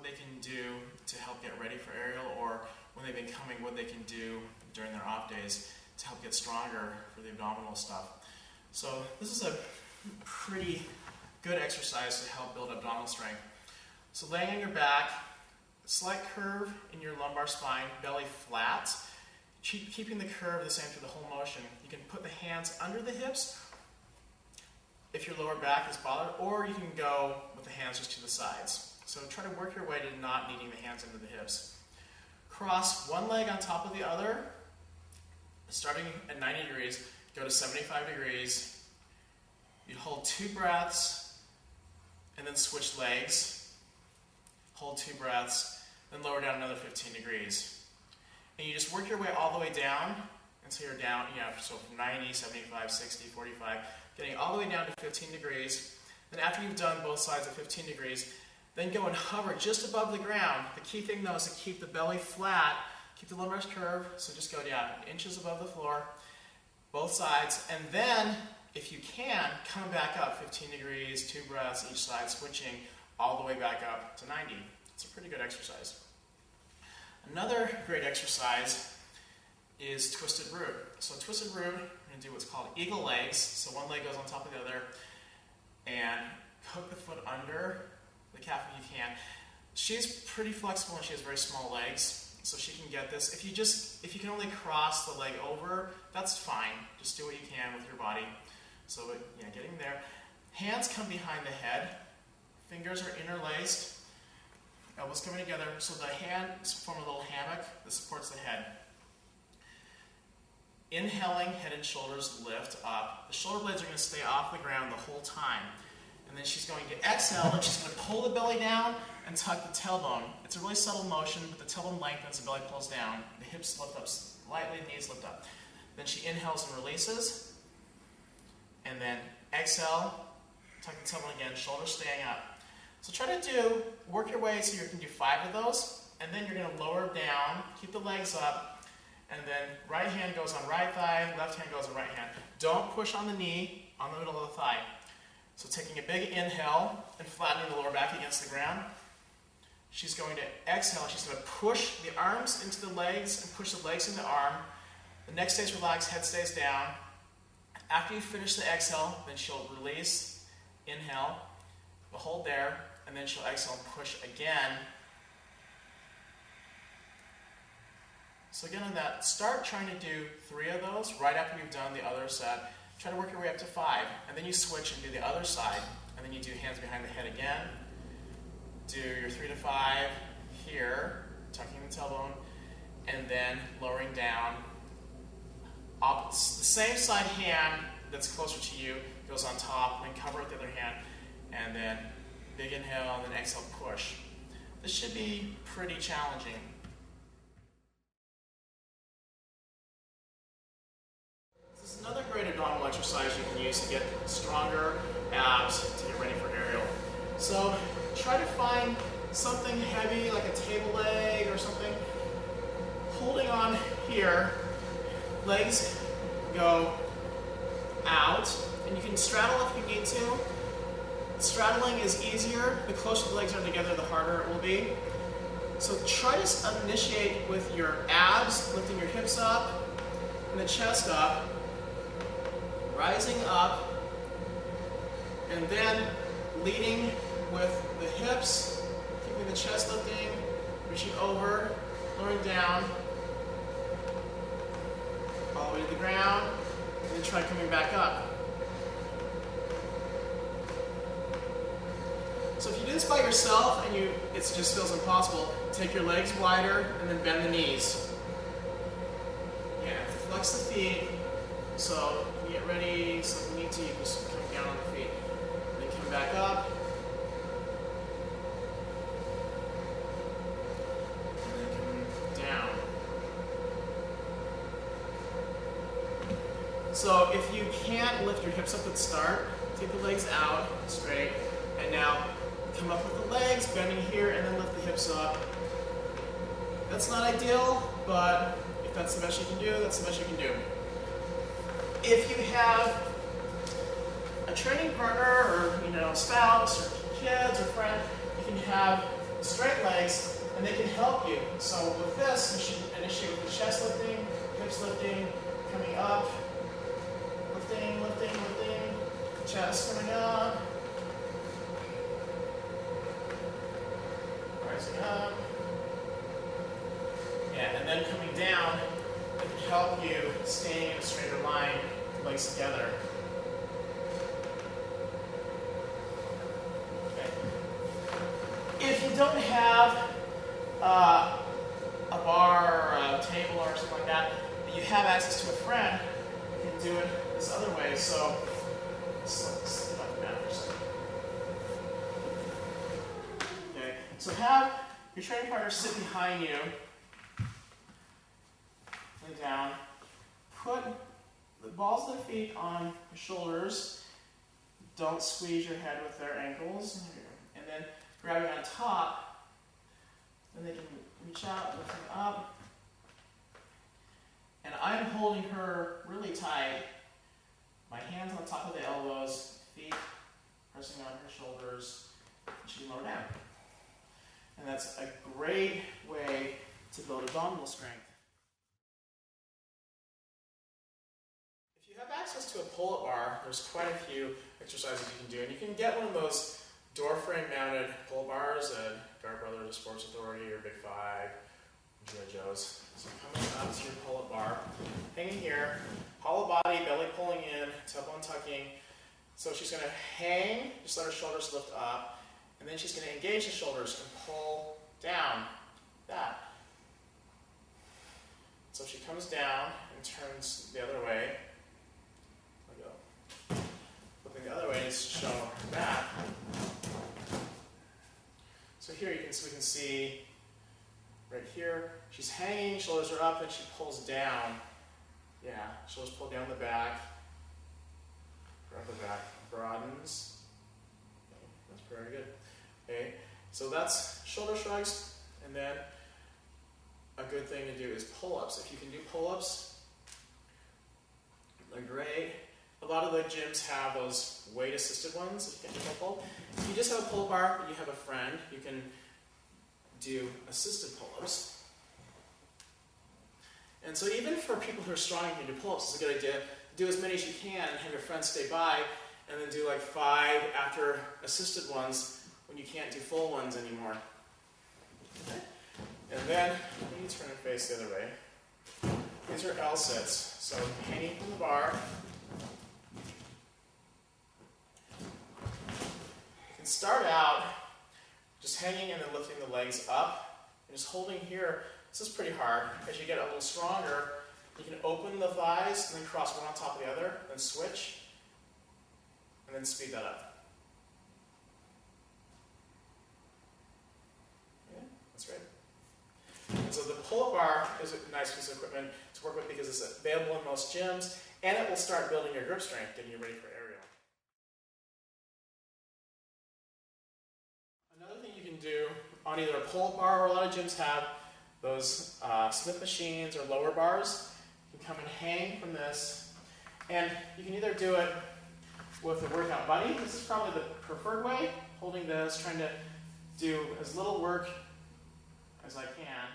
they can do to help get ready for aerial, or when they've been coming, what they can do during their off days to help get stronger for the abdominal stuff. So this is a pretty good exercise to help build abdominal strength. So laying on your back, slight curve in your lumbar spine, belly flat, keeping the curve the same through the whole motion. You can put the hands under the hips if your lower back is bothered, or you can go with the hands just to the sides. So try to work your way to not needing the hands into the hips. Cross one leg on top of the other, starting at 90 degrees, go to 75 degrees. You hold 2 breaths, and then switch legs. Hold 2 breaths, then lower down another 15 degrees. And you just work your way all the way down until you're down, so from 90, 75, 60, 45, getting all the way down to 15 degrees. Then after you've done both sides at 15 degrees, then go and hover just above the ground. The key thing though is to keep the belly flat, keep the lumbar curve, so just go down inches above the floor, both sides, and then, if you can, come back up 15 degrees, 2 breaths each side, switching all the way back up to 90. It's a pretty good exercise. Another great exercise is twisted root. So twisted root, we're going to do what's called eagle legs. So one leg goes on top of the other, and hook the foot under the calf if you can. She's pretty flexible and she has very small legs, so she can get this. If you can only cross the leg over, that's fine. Just do what you can with your body. So getting there. Hands come behind the head. Fingers are interlaced. Elbows coming together. So the hands form a little hammock that supports the head. Inhaling, head and shoulders lift up. The shoulder blades are going to stay off the ground the whole time. And then she's going to exhale, and she's going to pull the belly down and tuck the tailbone. It's a really subtle motion, but the tailbone lengthens, the belly pulls down, the hips lift up slightly, the knees lift up. Then she inhales and releases. And then exhale, tuck the tailbone again, shoulders staying up. So try to work your way so you can do 5 of those, and then you're going to lower down, keep the legs up, and then right hand goes on right thigh, left hand goes on right hand. Don't push on the knee, on the middle of the thigh. So taking a big inhale and flattening the lower back against the ground. She's going to exhale, she's going to push the arms into the legs and push the legs into the arm. The neck stays relaxed, head stays down. After you finish the exhale, then she'll release, inhale, we'll hold there, and then she'll exhale and push again. So again on that, start trying to do 3 of those right after you've done the other set. Try to work your way up to 5, and then you switch and do the other side, and then you do hands behind the head again. Do your 3 to 5 here, tucking the tailbone, and then lowering down. The same side hand that's closer to you goes on top, then cover with the other hand, and then big inhale, and then exhale, push. This should be pretty challenging. This is another great abdominal exercise you can use to get stronger abs to get ready for aerial. So try to find something heavy like a table leg or something. Holding on here, legs go out, and you can straddle if you need to. Straddling is easier. The closer the legs are together, the harder it will be. So try to initiate with your abs, lifting your hips up and the chest up, rising up, and then leading with the hips, keeping the chest lifting, reaching over, lowering down, all the way to the ground, and then try coming back up. So if you do this by yourself and it just feels impossible, take your legs wider and then bend the knees. Yeah, flex the feet. So you get ready, so if you need to, you just come down on the feet. Then come back up. And then come down. So if you can't lift your hips up at the start, take the legs out straight, and now come up with the legs, bending here, and then lift the hips up. That's not ideal, but if that's the best you can do, that's the best you can do. If you have a training partner, or spouse, or kids, or friend, you can have straight legs, and they can help you. So with this, you should initiate with the chest lifting, hips lifting, coming up, lifting, lifting, lifting, chest coming up, rising up. Yeah, and then coming down, it can help you staying in a straighter line, legs together. Okay. If you don't have a bar or a table or something like that, but you have access to a friend, you can do it this other way. So let's get off the mat for a second. Okay, so have your training partner sit behind you, lay down, put the balls of their feet on your shoulders, don't squeeze your head with their ankles, and then grabbing on top, then they can reach out, lift them up, and I'm holding her really tight, my hands on top of the elbows, feet pressing on her shoulders, and she can lower down. And that's a great way to build abdominal strength. If you have access to a pull-up bar, there's quite a few exercises you can do, and you can get one of those door frame mounted pull-up bars at Guard Brothers, Sports Authority, or Big Five, G.I. Joe's. So coming up to your pull-up bar, hanging here, hollow body, belly pulling in, tailbone tucking. So she's going to hang, just let her shoulders lift up, and then she's going to engage the shoulders and pull down, that. So she comes down and turns the other way. Let go. Flipping the other way is to show her back. So here we can see right here, she's hanging, shoulders are up, and she pulls down. Yeah, shoulders pull down the back. Grab the back, broadens. Okay, that's very good. Okay, so that's shoulder shrugs, and then a good thing to do is pull-ups. If you can do pull-ups, they're great. A lot of the gyms have those weight-assisted ones. If you can do pull. If you just have a pull bar, but you have a friend, you can do assisted pull-ups. And so even for people who are strong and can do pull-ups, it's a good idea to do as many as you can and have your friends stay by, and then do like 5 after assisted ones when you can't do full ones anymore. Okay? And then you need to turn and face the other way. These are L sits. So hanging from the bar. You can start out just hanging and then lifting the legs up. And just holding here. This is pretty hard. As you get a little stronger, you can open the thighs and then cross one on top of the other, then switch, and then speed that up. Yeah, that's great. And so the pull-up bar is a nice piece of equipment to work with because it's available in most gyms, and it will start building your grip strength, getting you ready for aerial. Another thing you can do on either a pull-up bar, or a lot of gyms have those Smith machines or lower bars. You can come and hang from this, and you can either do it with a workout buddy. This is probably the preferred way, holding this, trying to do as little work as I can.